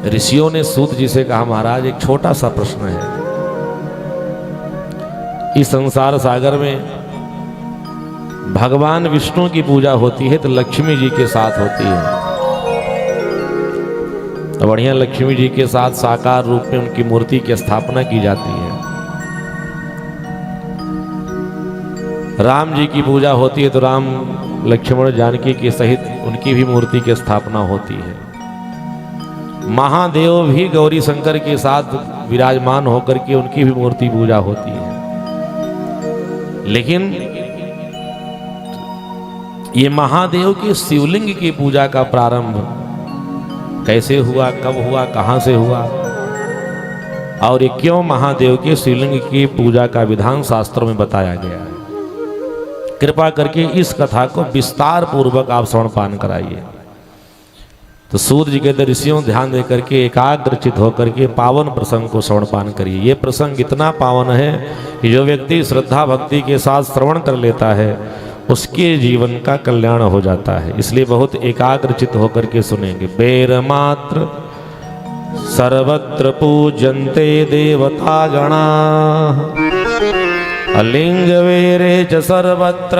ऋषियों ने सूत जी से कहा, महाराज एक छोटा सा प्रश्न है। इस संसार सागर में भगवान विष्णु की पूजा होती है तो लक्ष्मी जी के साथ होती है, तो बढ़िया लक्ष्मी जी के साथ साकार रूप में उनकी मूर्ति की स्थापना की जाती है। राम जी की पूजा होती है तो राम लक्ष्मण जानकी के सहित उनकी भी मूर्ति की स्थापना होती है। महादेव भी गौरी शंकर के साथ विराजमान होकर के उनकी भी मूर्ति पूजा होती है। लेकिन ये महादेव के शिवलिंग की पूजा का प्रारंभ कैसे हुआ, कब हुआ, कहां से हुआ और ये क्यों महादेव के शिवलिंग की पूजा का विधान शास्त्रों में बताया गया है, कृपा करके इस कथा को विस्तार पूर्वक आप श्रवण पान कराइए। तो सूत जी कहते ऋषियों ध्यान दे करके एकाग्रचित होकर के पावन प्रसंग को श्रवण पान करिए। ये प्रसंग इतना पावन है कि जो व्यक्ति श्रद्धा भक्ति के साथ श्रवण कर लेता है उसके जीवन का कल्याण हो जाता है। इसलिए बहुत एकाग्रचित होकर के सुनेंगे। बेर मात्र सर्वत्र पूजन्ते देवता गणा, अलिंग वेरे च सर्वत्र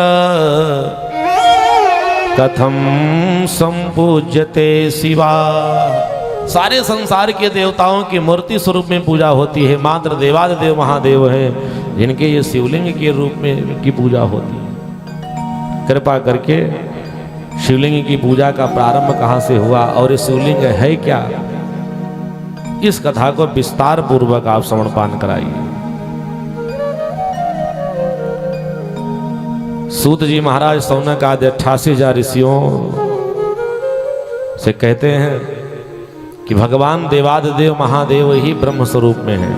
कथम संपूज्यते शिवा। सारे संसार के देवताओं की मूर्ति स्वरूप में पूजा होती है, मात्र देवादिदेव महादेव हैं जिनके ये शिवलिंग के रूप में की पूजा होती है। कृपा करके शिवलिंग की पूजा का प्रारंभ कहाँ से हुआ और ये शिवलिंग है क्या, इस कथा को विस्तार पूर्वक आप श्रवण पान कराइए। सूत जी महाराज सौनक आदि 88,000 ऋषियों से कहते हैं कि भगवान देवादिदेव महादेव ही ब्रह्म स्वरूप में है,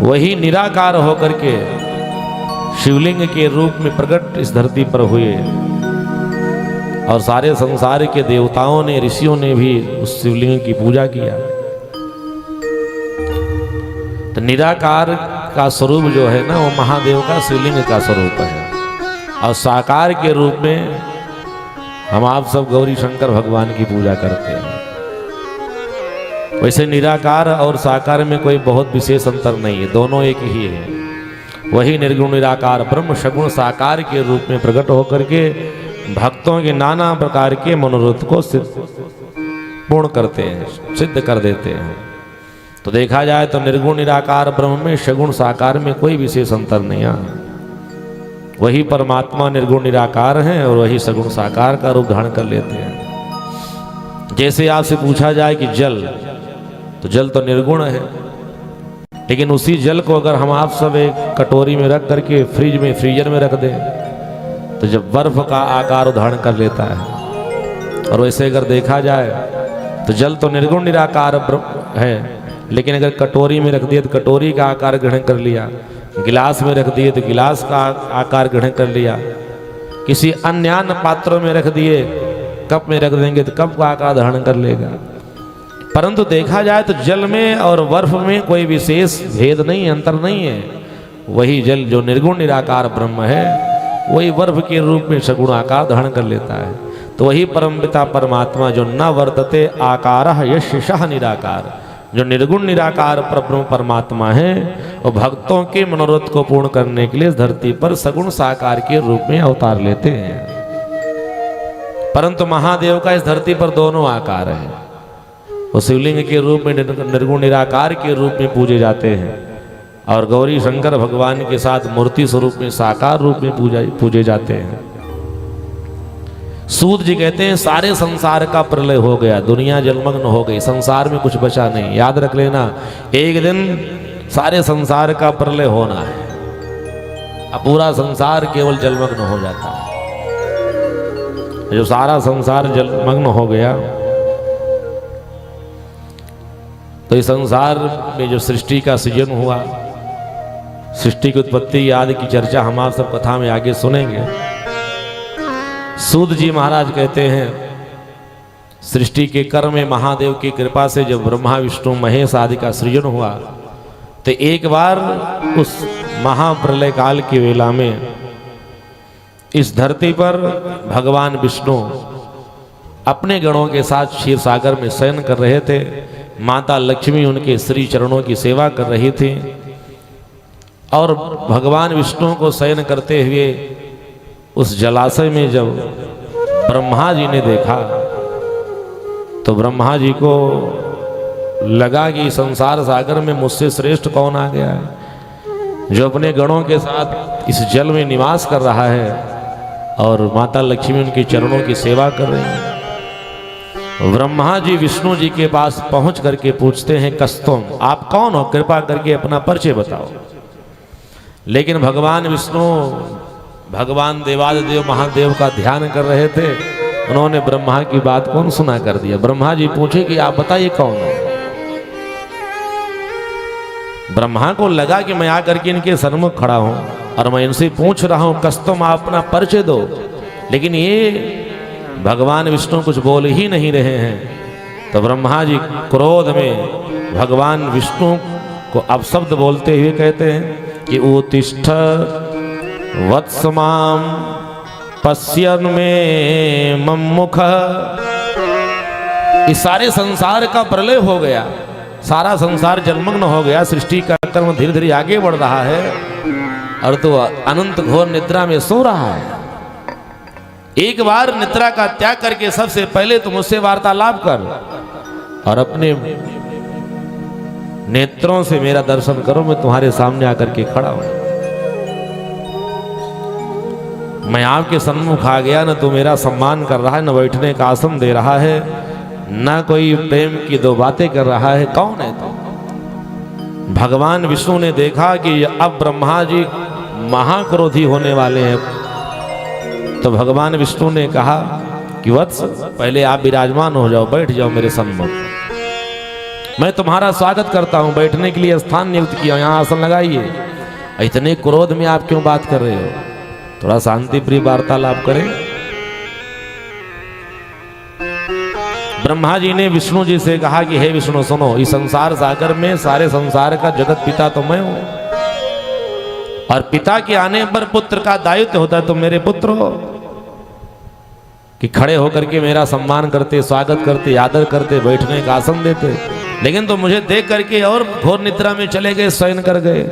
वही निराकार होकर के शिवलिंग के रूप में प्रकट इस धरती पर हुए और सारे संसार के देवताओं ने ऋषियों ने भी उस शिवलिंग की पूजा किया। तो निराकार का स्वरूप जो है ना वो महादेव का शिवलिंग का स्वरूप है और साकार के रूप में हम आप सब गौरी शंकर भगवान की पूजा करते हैं। वैसे निराकार और साकार में कोई बहुत विशेष अंतर नहीं है, दोनों एक ही है। वही निर्गुण निराकार ब्रह्म सगुण साकार के रूप में प्रकट होकर के भक्तों के नाना प्रकार के मनोरथ को पूर्ण करते हैं, सिद्ध कर देते हैं। तो देखा जाए तो निर्गुण निराकार ब्रह्म में सगुण साकार में कोई विशेष अंतर नहीं है। वही परमात्मा निर्गुण निराकार हैं और वही सगुण साकार का रूप धारण कर लेते हैं। जैसे आपसे पूछा जाए कि जल, तो जल तो निर्गुण है, लेकिन उसी जल को अगर हम आप सब एक कटोरी में रख करके फ्रिज में फ्रीजर में रख दें तो जब बर्फ का आकार धारण कर लेता है। और वैसे अगर देखा जाए तो जल तो निर्गुण निराकार है, लेकिन अगर कटोरी में रख दिए तो कटोरी का आकार ग्रहण कर लिया, गिलास में रख दिए तो गिलास का आकार ग्रहण कर लिया, किसी अन्य पात्रों में रख दिए, कप में रख देंगे तो कप का आकार धारण कर लेगा। परंतु देखा जाए तो जल में और बर्फ में कोई विशेष भेद नहीं, अंतर नहीं है। वही जल जो निर्गुण निराकार ब्रह्म है वही बर्फ के रूप में सगुण आकार धारण कर लेता है। तो वही परमपिता परमात्मा जो न वर्तते आकारः यशः निराकार, जो निर्गुण निराकार परब्रह्म परमात्मा है और भक्तों के मनोरथ को पूर्ण करने के लिए इस धरती पर सगुण साकार के रूप में अवतार लेते हैं। परंतु महादेव का इस धरती पर दोनों आकार है, वो शिवलिंग के रूप में निर्गुण निराकार के रूप में पूजे जाते हैं और गौरी शंकर भगवान के साथ मूर्ति स्वरूप में साकार रूप में पूजे जाते हैं। सूत जी कहते हैं सारे संसार का प्रलय हो गया, दुनिया जलमग्न हो गई, संसार में कुछ बचा नहीं। याद रख लेना, एक दिन सारे संसार का प्रलय होना है, अब पूरा संसार केवल जलमग्न हो जाता है। जो सारा संसार जलमग्न हो गया तो इस संसार में जो सृष्टि का सृजन हुआ, सृष्टि की उत्पत्ति आदि की चर्चा हम आप सब कथा में आगे सुनेंगे। सूत जी महाराज कहते हैं सृष्टि के कर्म में महादेव की कृपा से जब ब्रह्मा विष्णु महेश आदि का सृजन हुआ तो एक बार उस महाप्रलय काल की वेला में इस धरती पर भगवान विष्णु अपने गणों के साथ क्षीर सागर में शयन कर रहे थे। माता लक्ष्मी उनके श्री चरणों की सेवा कर रही थी और भगवान विष्णु को शयन करते हुए उस जलाशय में जब ब्रह्मा जी ने देखा तो ब्रह्मा जी को लगा कि संसार सागर में मुझसे श्रेष्ठ कौन आ गया है जो अपने गणों के साथ इस जल में निवास कर रहा है और माता लक्ष्मी उनके चरणों की सेवा कर रही है। ब्रह्मा जी विष्णु जी के पास पहुंच करके पूछते हैं, कस्तुम, आप कौन हो, कृपा करके अपना परिचय बताओ। लेकिन भगवान विष्णु भगवान देवादिदेव महादेव का ध्यान कर रहे थे, उन्होंने ब्रह्मा की बात कौन सुना कर दिया। ब्रह्मा जी पूछे कि आप बताइए कौन हो। ब्रह्मा को लगा कि मैं आकर के इनके सन्मुख खड़ा हूं और मैं इनसे पूछ रहा हूं, कस्तुम, आप अपना परिचय दो। लेकिन ये भगवान विष्णु कुछ बोल ही नहीं रहे हैं। तो ब्रह्मा जी क्रोध में भगवान विष्णु को अपशब्द बोलते हुए कहते हैं कि उत्तिष्ठ वत्समाम पश्यन् में मम्मुख। इस सारे संसार का प्रलय हो गया, सारा संसार जलमग्न हो गया, सृष्टि का कर्म धीरे धीरे आगे बढ़ रहा है और तो अनंत घोर निद्रा में सो रहा है। एक बार निद्रा का त्याग करके सबसे पहले तुम मुझसे वार्तालाप कर और अपने नेत्रों से मेरा दर्शन करो। मैं तुम्हारे सामने आकर के खड़ा हूं। मैं आपके सन्मुख आ गया, न तो मेरा सम्मान कर रहा है, न बैठने का आसन दे रहा है, न कोई प्रेम की दो बातें कर रहा है। कौन है तो? भगवान विष्णु ने देखा कि अब ब्रह्मा जी महाक्रोधी होने वाले हैं, तो भगवान विष्णु ने कहा कि वत्स, पहले आप विराजमान हो जाओ, बैठ जाओ मेरे सम्मुख। मैं तुम्हारा स्वागत करता हूं, बैठने के लिए स्थान नियुक्त किया, यहां आसन लगाइए। इतने क्रोध में आप क्यों बात कर रहे हो? थोड़ा शांति प्रिय वार्तालाप करें। ब्रह्मा जी ने विष्णु जी से कहा कि हे विष्णु, सुनो, इस संसार सागर में सारे संसार का जगत पिता तो मैं हूं और पिता के आने पर पुत्र का दायित्व होता है। तुम मेरे पुत्र हो कि खड़े होकर के मेरा सम्मान करते, स्वागत करते, आदर करते, बैठने का आसन देते। लेकिन तुम मुझे देख करके और घोर निद्रा में चले गए, शयन कर गए।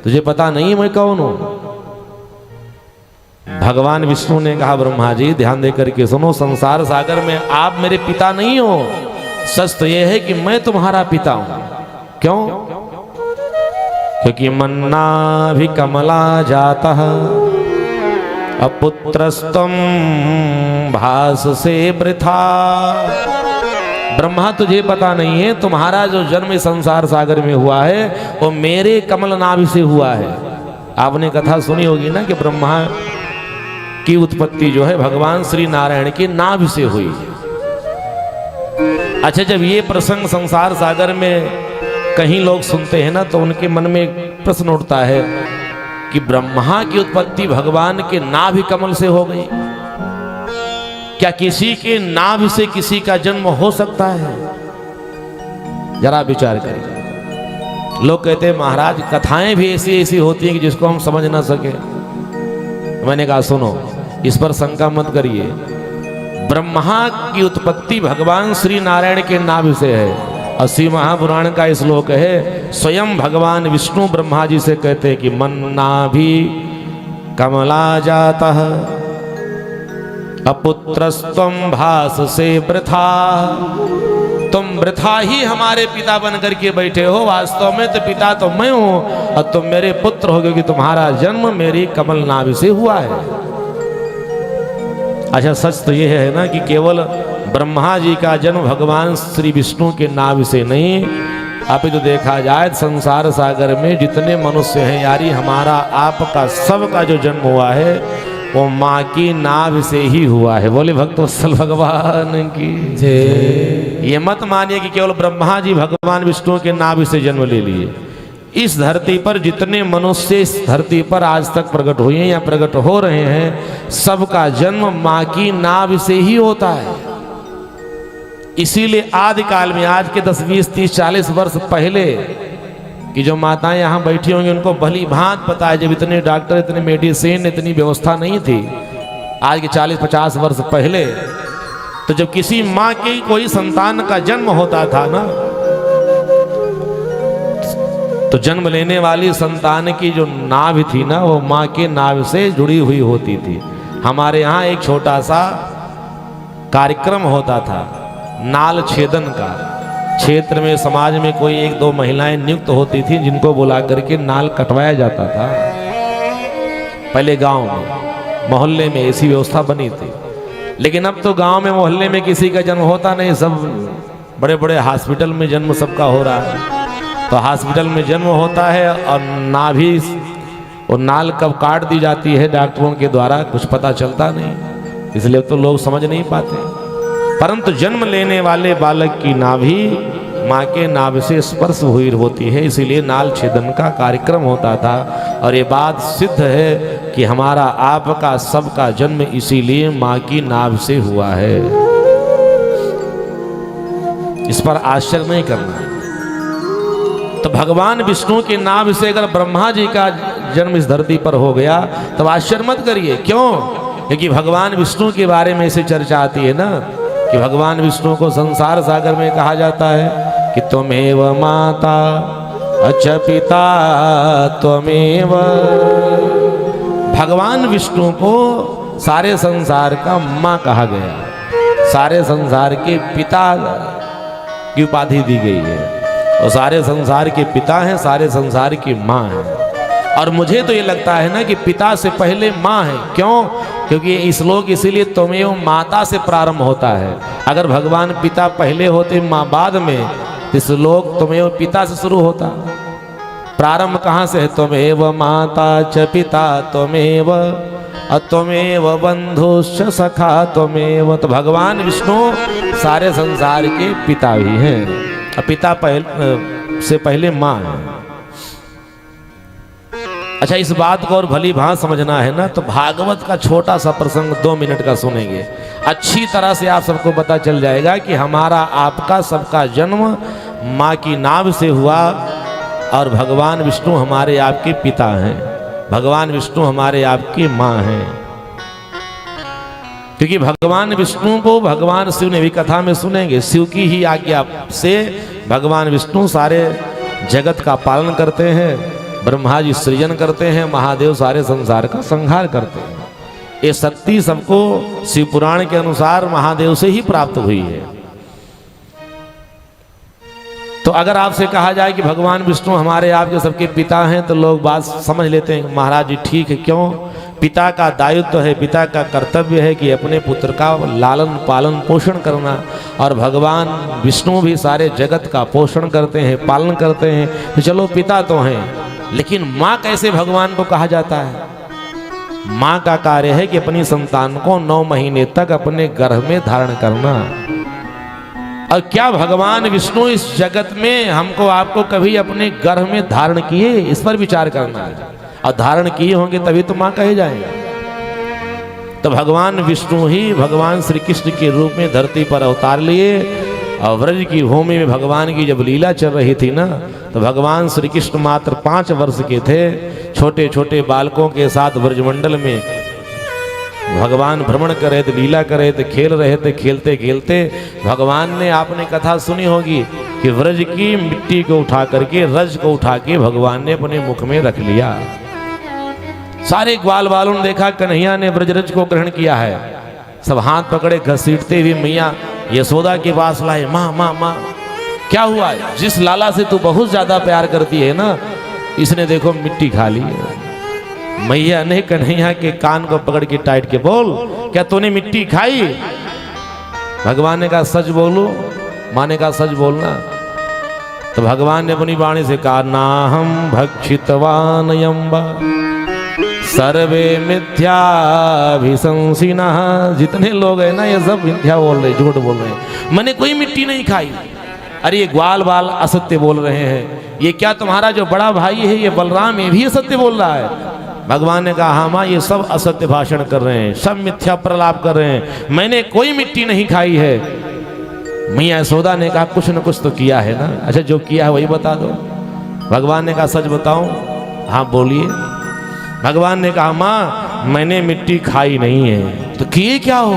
तुझे पता नहीं मैं कौन हूं? भगवान विष्णु ने कहा, ब्रह्मा जी ध्यान दे करके सुनो, संसार सागर में आप मेरे पिता नहीं हो। सच तो यह है कि मैं तुम्हारा पिता हूं। क्यों? क्योंकि मन्ना भी कमला जाता अपुत्रस्तम भास से वृथा। ब्रह्मा तुझे पता नहीं है, तुम्हारा जो जन्म संसार सागर में हुआ है वो मेरे कमल नाभि से हुआ है। आपने कथा सुनी होगी ना कि ब्रह्मा की उत्पत्ति जो है भगवान श्री नारायण के नाभि से हुई। अच्छा, जब ये प्रसंग संसार सागर में कहीं लोग सुनते हैं ना तो उनके मन में एक प्रश्न उठता है कि ब्रह्मा की उत्पत्ति भगवान के नाभि कमल से हो गई। क्या किसी के नाभि से किसी का जन्म हो सकता है? जरा विचार करिए। लोग कहते हैं महाराज कथाएं भी ऐसी ऐसी होती हैं कि जिसको हम समझ ना सके। मैंने कहा सुनो, इस पर शंका मत करिए। ब्रह्मा की उत्पत्ति भगवान श्री नारायण के नाभि से है। 80 महापुराण का श्लोक है, स्वयं भगवान विष्णु ब्रह्मा जी से कहते हैं कि मन्ना भी कमला जाता अपुत्रस्तम भास से वृथा। तुम वृथा ही हमारे पिता बन करके बैठे हो, वास्तव में तो पिता तो मैं हूं और तुम मेरे पुत्र हो क्योंकि तुम्हारा जन्म मेरी कमल नाभि से हुआ है। अच्छा, सच तो यह है ना कि केवल ब्रह्मा जी का जन्म भगवान श्री विष्णु के नाभि से नहीं, अभी तो देखा जाए संसार सागर में जितने मनुष्य हैं यारी, हमारा आपका सबका जो जन्म हुआ है वो माँ की नाभि से ही हुआ है। बोले भक्तवत्सल भगवान की जय। ये मत मानिए कि केवल ब्रह्मा जी भगवान विष्णु के नाभि से जन्म ले लिए। इस धरती पर जितने मनुष्य इस धरती पर आज तक प्रकट हुए हैं या प्रकट हो रहे हैं, सबका जन्म माँ की नाभि से ही होता है। इसीलिए आदि काल में, आज के 10, 20, 30, 40 वर्ष पहले कि जो माताएं यहाँ बैठी होंगी उनको भली भांत पता है, जब इतने डॉक्टर, इतने मेडिसिन, इतनी व्यवस्था नहीं थी। आज के 40-50 वर्ष पहले तो जब किसी माँ की कोई संतान का जन्म होता था ना, तो जन्म लेने वाली संतान की जो नाभि थी ना, वो माँ के नाभि से जुड़ी हुई होती थी। हमारे यहाँ एक छोटा सा कार्यक्रम होता था नाल छेदन का। क्षेत्र में समाज में कोई एक दो महिलाएं नियुक्त होती थी जिनको बुला करके नाल कटवाया जाता था। पहले गांव में मोहल्ले में ऐसी व्यवस्था बनी थी, लेकिन अब तो गांव में मोहल्ले में किसी का जन्म होता नहीं, सब बड़े बड़े हॉस्पिटल में जन्म सबका हो रहा है। तो हॉस्पिटल में जन्म होता है और नाभि और नाल कब काट दी जाती है डॉक्टरों के द्वारा कुछ पता चलता नहीं, इसलिए तो लोग समझ नहीं पाते। परंतु जन्म लेने वाले बालक की नाभि माँ के नाभि से स्पर्श हुई होती है, इसीलिए नाल छेदन का कार्यक्रम होता था। और ये बात सिद्ध है कि हमारा आपका सबका जन्म इसीलिए माँ की नाभि से हुआ है। इस पर आश्चर्य नहीं करना। तो भगवान विष्णु के नाभि से अगर ब्रह्मा जी का जन्म इस धरती पर हो गया तब आश्चर्य मत करिए। क्यों? क्योंकि भगवान विष्णु के बारे में ऐसे चर्चा आती है ना कि भगवान विष्णु को संसार सागर में कहा जाता है कि त्वमेव माता अच पिता त्वमेव। भगवान विष्णु को सारे संसार का माँ कहा गया, सारे संसार के पिता की उपाधि दी गई है, और सारे संसार के पिता हैं, सारे संसार की माँ है। और मुझे तो ये लगता है ना कि पिता से पहले माँ है। क्यों? क्योंकि ये श्लोक इसीलिए त्वमेव माता से प्रारंभ होता है। अगर भगवान पिता पहले होते माँ बाद में, तो श्लोक त्वमेव पिता से शुरू होता। प्रारंभ कहाँ से है? त्वमेव माता च पिता त्वमेव त्वमेव बंधुश्च सखा त्वमेव। तो भगवान विष्णु सारे संसार के पिता भी हैं, पिता से पहले माँ है। अच्छा, इस बात को और भली भांति समझना है ना, तो भागवत का छोटा सा प्रसंग 2 मिनट का सुनेंगे, अच्छी तरह से आप सबको पता चल जाएगा कि हमारा आपका सबका जन्म माँ की नाभ से हुआ, और भगवान विष्णु हमारे आपके पिता हैं, भगवान विष्णु हमारे आपकी माँ हैं। क्योंकि भगवान विष्णु को भगवान शिव ने भी कथा में सुनेंगे, शिव की ही आज्ञा से भगवान विष्णु सारे जगत का पालन करते हैं, ब्रह्मा जी सृजन करते हैं, महादेव सारे संसार का संहार करते हैं। ये शक्ति सबको शिव पुराण के अनुसार महादेव से ही प्राप्त हुई है। तो अगर आपसे कहा जाए कि भगवान विष्णु हमारे आपके सबके पिता हैं, तो लोग बात समझ लेते हैं महाराज जी ठीक है। क्यों? पिता का दायित्व है, पिता का कर्तव्य है कि अपने पुत्र का लालन पालन पोषण करना, और भगवान विष्णु भी सारे जगत का पोषण करते हैं, पालन करते हैं। तो चलो पिता तो हैं, लेकिन माँ कैसे भगवान को कहा जाता है? माँ का कार्य है कि अपनी संतान को 9 महीने तक अपने गर्भ में धारण करना। और क्या भगवान विष्णु इस जगत में हमको आपको कभी अपने गर्भ में धारण किए? इस पर विचार करना है। और धारण किए होंगे तभी तो माँ कहे जाएंगे। तो भगवान विष्णु ही भगवान श्री कृष्ण के रूप में धरती पर अवतार लिए, और व्रज की भूमि में भगवान की जब लीला चल रही थी ना, तो भगवान श्री कृष्ण मात्र 5 वर्ष के थे। छोटे छोटे बालकों के साथ व्रजमंडल में भगवान भ्रमण कर रहे थे, लीला कर रहे थे, खेल रहे थे। खेलते खेलते भगवान ने, आपने कथा सुनी होगी कि व्रज की मिट्टी को उठा करके, रज को उठा के भगवान ने अपने मुख में रख लिया। सारे ग्वाल बालों ने देखा कन्हैया ने ब्रजरज को ग्रहण किया है। सब हाथ पकड़े घसीटते हुए मैया यशोदा के पास लाए। माँ माँ माँ क्या हुआ? जिस लाला से तू बहुत ज्यादा प्यार करती है ना, इसने देखो मिट्टी खा ली है। मैया ने कन्हैया के कान को पकड़ के टाइट के बोल, क्या तूने मिट्टी खाई? भगवान ने कहा सच बोलो। माँ ने कहा सच बोलना। तो भगवान ने अपनी वाणी से कहा नाहम भक्षितवान यम्बा सर्वे मिथ्याभिशंसिनः। जितने लोग हैं ना ये सब मिथ्या बोल रहे, झूठ बोल रहे हैं, मैंने कोई मिट्टी नहीं खाई। अरे ये ग्वाल बाल असत्य बोल रहे हैं। ये क्या तुम्हारा जो बड़ा भाई है ये बलराम, ये भी असत्य बोल रहा है? भगवान ने कहा हाँ माँ, ये सब असत्य भाषण कर रहे हैं, सब मिथ्या प्रलाप कर रहे हैं, मैंने कोई मिट्टी नहीं खाई है। मैया यशोदा ने कहा कुछ न कुछ तो किया है ना। अच्छा जो किया है वही बता दो। भगवान ने कहा सच बताऊं? हाँ बोलिए। भगवान ने कहा माँ मैंने मिट्टी खाई नहीं है। तो किए क्या हो?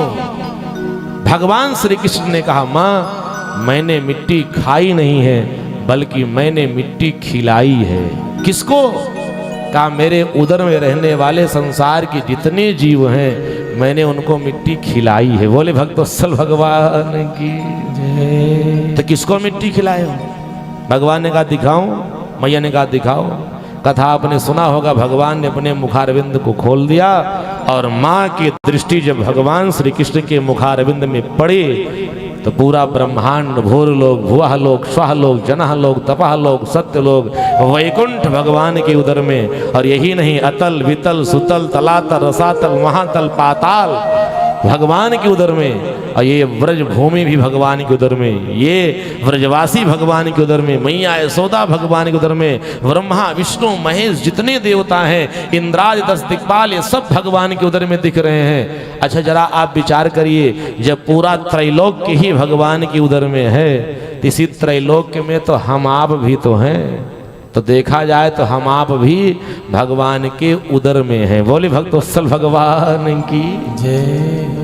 भगवान श्री कृष्ण ने कहा, माँ मैंने मिट्टी खाई नहीं है बल्कि मैंने मिट्टी खिलाई है। किसको? कहा मेरे उदर में रहने वाले संसार के जितने जीव हैं मैंने उनको मिट्टी खिलाई है। बोले भक्तवत्सल भगवान की जय। तो किसको मिट्टी खिलाए हो? भगवान ने कहा दिखाऊं? मैया ने कहा दिखाओ। कथा आपने सुना होगा, भगवान ने अपने मुखारविंद को खोल दिया और माँ की दृष्टि जब भगवान श्री कृष्ण के मुखारविंद में पड़ी तो पूरा ब्रह्मांड, भूर लोग, भुवः लोग, स्वः लोग, जनः लोग, तपः लोग, सत्य लोग, वैकुंठ भगवान के उदर में। और यही नहीं, अतल वितल सुतल तलातल रसातल महातल पाताल भगवान के उदर में, और ये व्रज भूमि भी भगवान के उदर में, ये व्रजवासी भगवान के उदर में, मैया यशोदा भगवान के उदर में, ब्रह्मा विष्णु महेश जितने देवता हैं, इंद्राज 10 दिक्पाल, ये सब भगवान के उदर में दिख रहे हैं। अच्छा जरा आप विचार करिए, जब पूरा त्रैलोक्य ही भगवान के उदर में है, इसी त्रैलोक्य में तो हम आप भी तो हैं। तो देखा जाए तो हम आप भी भगवान के उदर में हैं। बोले भक्तवत्सल भगवान की जय।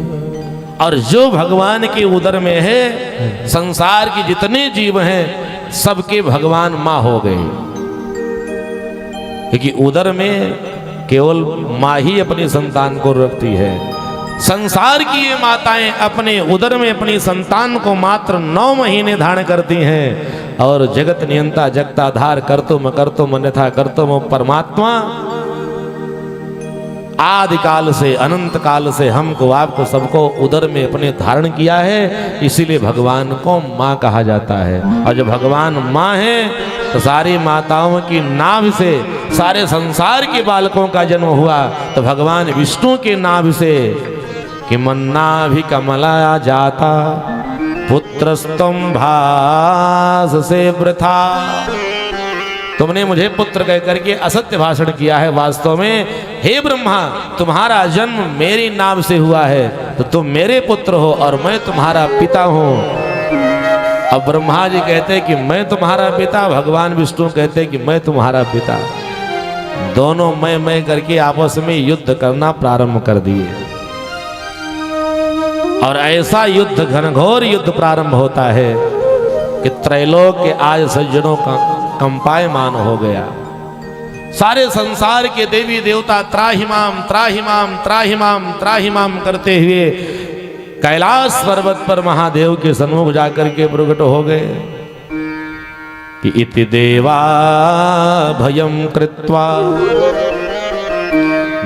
और जो भगवान के उदर में है, संसार के जितने जीव हैं सबके भगवान माँ हो गए, क्योंकि उदर में केवल माँ ही अपनी संतान को रखती है। संसार की ये माताएं अपने उदर में अपनी संतान को मात्र 9 महीने धारण करती हैं। और जगत नियंता जगताधार कर्तुम अन्यथा कर्तुम परमात्मा आदि काल से अनंत काल से हमको आपको सबको उदर में अपने धारण किया है, इसीलिए भगवान को माँ कहा जाता है। और जब भगवान माँ है तो सारी माताओं की नाभ से सारे संसार के बालकों का जन्म हुआ। तो भगवान विष्णु के नाभ से कि मन्ना भी कमला जाता पुत्रस्तम भास से वृथा, तुमने मुझे पुत्र कह करके असत्य भाषण किया है। वास्तव में हे ब्रह्मा, तुम्हारा जन्म मेरी नाम से हुआ है, तो तुम मेरे पुत्र हो और मैं तुम्हारा पिता हूँ। अब ब्रह्मा जी कहते कि मैं तुम्हारा पिता, भगवान विष्णु कहते कि मैं तुम्हारा पिता। दोनों मैं करके आपस में युद्ध करना प्रारंभ कर दिए, और ऐसा युद्ध घनघोर युद्ध प्रारंभ होता है कि त्रैलोक्य आज सज्जनों का कंपायमान हो गया। सारे संसार के देवी देवता त्राहिमाम त्राहिमाम त्राहिमाम त्राहिमाम करते हुए कैलाश पर्वत पर महादेव के सन्मुख जाकर के प्रकट हो गए कि इति देवा भयं कृत्वा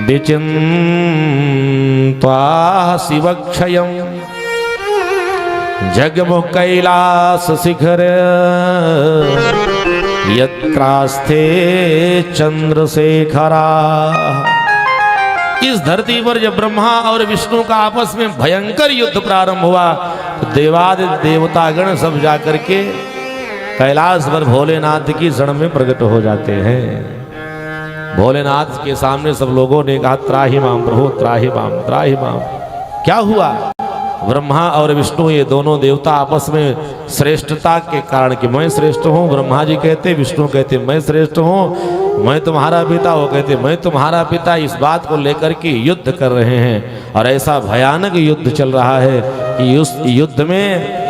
विचिन्त्वा शिवक्षयं जगमु कैलास शिखर यत्रास्थे चंद्रशेखरा। इस धरती पर जब ब्रह्मा और विष्णु का आपस में भयंकर युद्ध प्रारंभ हुआ तो देवादि देवतागण सब जाकर के कैलाश पर भोलेनाथ की शरण में प्रकट हो जाते हैं। भोलेनाथ के सामने सब लोगों ने कहा त्राहिमाम प्रभु त्राहिमाम त्राहिमाम। क्या हुआ? ब्रह्मा और विष्णु ये दोनों देवता आपस में श्रेष्ठता के कारण कि मैं श्रेष्ठ हूँ, ब्रह्मा जी कहते, विष्णु कहते मैं श्रेष्ठ हूँ, मैं तुम्हारा पिता, वो कहते मैं तुम्हारा पिता, इस बात को लेकर के युद्ध कर रहे हैं। और ऐसा भयानक युद्ध चल रहा है कि उस युद्ध में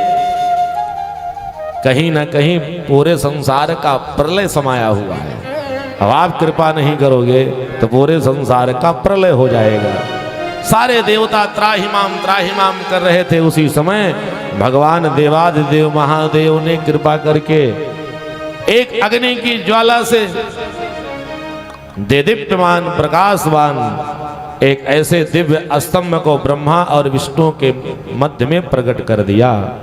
कहीं ना कहीं पूरे संसार का प्रलय समाया हुआ है। अब आप कृपा नहीं करोगे तो पूरे संसार का प्रलय हो जाएगा। सारे देवता त्राहिमाम त्राहिमाम कर रहे थे। उसी समय भगवान देवादिदेव महादेव ने कृपा करके एक अग्नि की ज्वाला से देदीप्यमान प्रकाशवान एक ऐसे दिव्य स्तंभ को ब्रह्मा और विष्णु के मध्य में प्रकट कर दिया।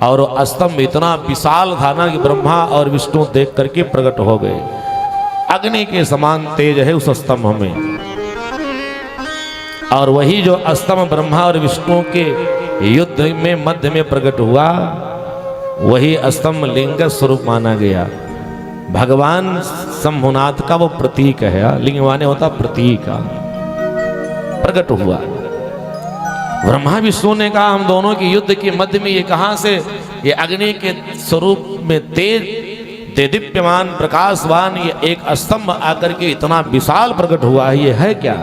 और स्तंभ इतना विशाल था ना कि ब्रह्मा और विष्णु देख करके प्रकट हो गए। अग्नि के समान तेज है उस स्तंभ में। और वही जो स्तंभ ब्रह्मा और विष्णु के युद्ध में मध्य में प्रकट हुआ, वही स्तंभ लिंग स्वरूप माना गया। भगवान शंभुनाथ का वो प्रतीक है। लिंग माने होता प्रतीक। प्रकट हुआ। ब्रह्मा विष्णु ने कहा हम दोनों की युद्ध के मध्य में ये कहां से ये अग्नि के स्वरूप में तेज देदीप्यमान प्रकाशवान ये एक स्तंभ आकर के इतना विशाल प्रकट हुआ है, ये है क्या?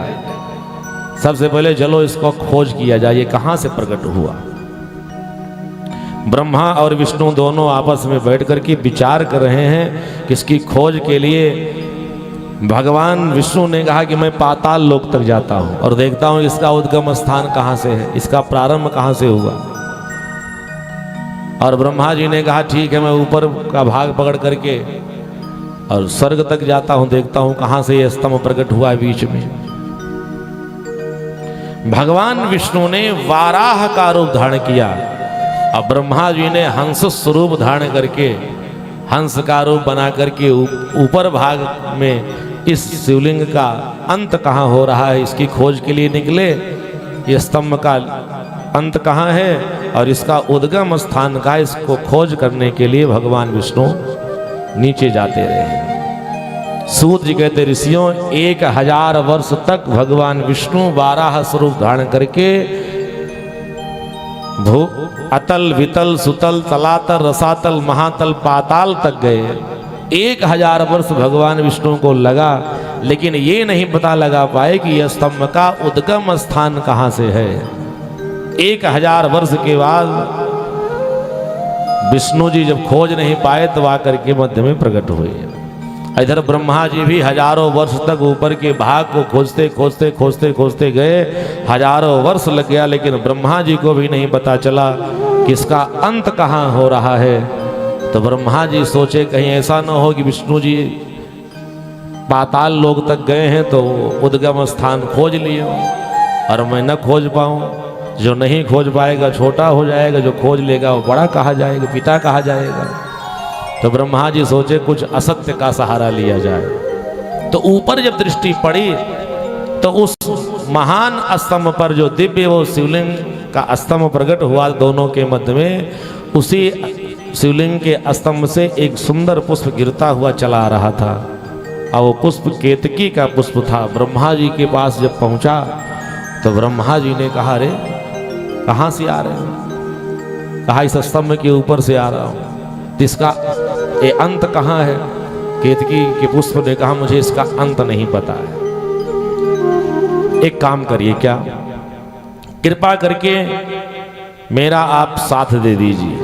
सबसे पहले चलो इसको खोज किया जाए, ये कहां से प्रकट हुआ। ब्रह्मा और विष्णु दोनों आपस में बैठ करके विचार कर रहे हैं कि इसकी खोज के लिए भगवान विष्णु ने कहा कि मैं पाताल लोक तक जाता हूं और देखता हूं इसका उद्गम स्थान कहां से है, इसका प्रारंभ कहां से हुआ। और ब्रह्मा जी ने कहा ठीक है, मैं ऊपर का भाग पकड़ करके और स्वर्ग तक जाता हूं, देखता हूं कहां से यह स्तंभ प्रकट हुआ बीच में। भगवान विष्णु ने वाराह का रूप धारण किया और ब्रह्मा जी ने हंस स्वरूप धारण करके हंस का रूप बना करके ऊपर भाग में इस शिवलिंग का अंत कहाँ हो रहा है इसकी खोज के लिए निकले। ये स्तंभ का अंत कहाँ है और इसका उद्गम स्थान का, इसको खोज करने के लिए भगवान विष्णु नीचे जाते रहे। सूत जी कहते ऋषियों 1000 वर्ष तक भगवान विष्णु वाराह स्वरूप धारण करके भू अतल वितल सुतल तलातल रसातल महातल पाताल तक गए। 1000 वर्ष भगवान विष्णु को लगा, लेकिन ये नहीं पता लगा पाए कि यह स्तंभ का उद्गम स्थान कहाँ से है। 1000 वर्ष के बाद विष्णु जी जब खोज नहीं पाए तो आकर के मध्य में प्रकट हुए। इधर ब्रह्मा जी भी हजारों वर्ष तक ऊपर के भाग को खोजते खोजते खोजते खोजते गए। हजारों वर्ष लग गया, लेकिन ब्रह्मा जी को भी नहीं पता चला कि इसका अंत कहाँ हो रहा है। तो ब्रह्मा जी सोचे कहीं ऐसा न हो कि विष्णु जी पाताल लोक तक गए हैं तो उद्गम स्थान खोज लिए और मैं न खोज पाऊँ। जो नहीं खोज पाएगा छोटा हो जाएगा, जो खोज लेगा वो बड़ा कहा जाएगा, पिता कहा जाएगा। तो ब्रह्मा जी सोचे कुछ असत्य का सहारा लिया जाए। तो ऊपर जब दृष्टि पड़ी तो उस महान स्तंभ पर जो दिव्य वो शिवलिंग का स्तंभ प्रकट हुआ दोनों के मध्य में, उसी शिवलिंग के स्तंभ से एक सुंदर पुष्प गिरता हुआ चला आ रहा था और वो पुष्प केतकी का पुष्प था। ब्रह्मा जी के पास जब पहुंचा तो ब्रह्मा जी ने कहा अरे कहाँ से आ रहे हो? कहा इस स्तंभ के ऊपर से आ रहा हूँ। इसका ये अंत कहाँ है? केतकी के पुष्प ने कहा मुझे इसका अंत नहीं पता है। एक काम करिए, क्या कृपा करके मेरा आप साथ दे दीजिए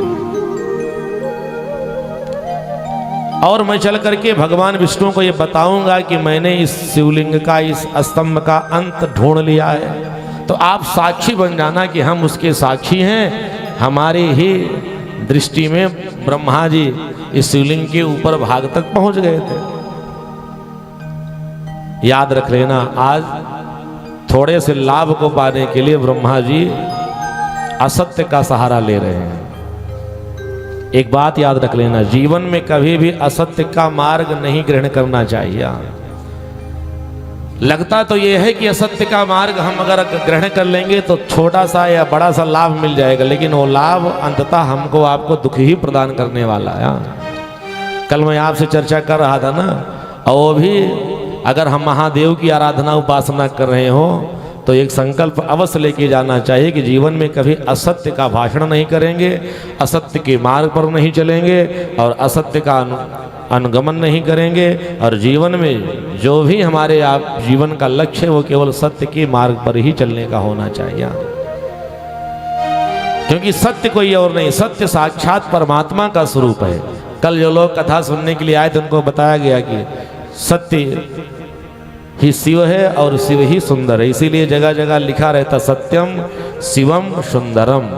और मैं चल करके भगवान विष्णु को ये बताऊंगा कि मैंने इस शिवलिंग का, इस स्तंभ का अंत ढूंढ लिया है। तो आप साक्षी बन जाना कि हम उसके साक्षी हैं। हमारी ही दृष्टि में ब्रह्मा जी इस शिवलिंग के ऊपर भाग तक पहुंच गए थे। याद रख लेना, आज थोड़े से लाभ को पाने के लिए ब्रह्मा जी असत्य का सहारा ले रहे हैं। एक बात याद रख लेना, जीवन में कभी भी असत्य का मार्ग नहीं ग्रहण करना चाहिए। लगता तो यह है कि असत्य का मार्ग हम अगर ग्रहण कर लेंगे तो छोटा सा या बड़ा सा लाभ मिल जाएगा, लेकिन वो लाभ अंततः हमको आपको दुख ही प्रदान करने वाला है। कल मैं आपसे चर्चा कर रहा था ना, और वो भी अगर हम महादेव की आराधना उपासना कर रहे हो तो एक संकल्प अवश्य लेके जाना चाहिए कि जीवन में कभी असत्य का भाषण नहीं करेंगे, असत्य के मार्ग पर नहीं चलेंगे और असत्य का अनुगमन नहीं करेंगे। और जीवन में जो भी हमारे आप जीवन का लक्ष्य है वो केवल सत्य के मार्ग पर ही चलने का होना चाहिए, क्योंकि सत्य कोई और नहीं, सत्य साक्षात परमात्मा का स्वरूप है। कल जो लोग कथा सुनने के लिए आए थे उनको बताया गया कि सत्य ही शिव है और शिव ही सुंदर है, इसीलिए जगह जगह लिखा रहता सत्यम शिवम सुंदरम।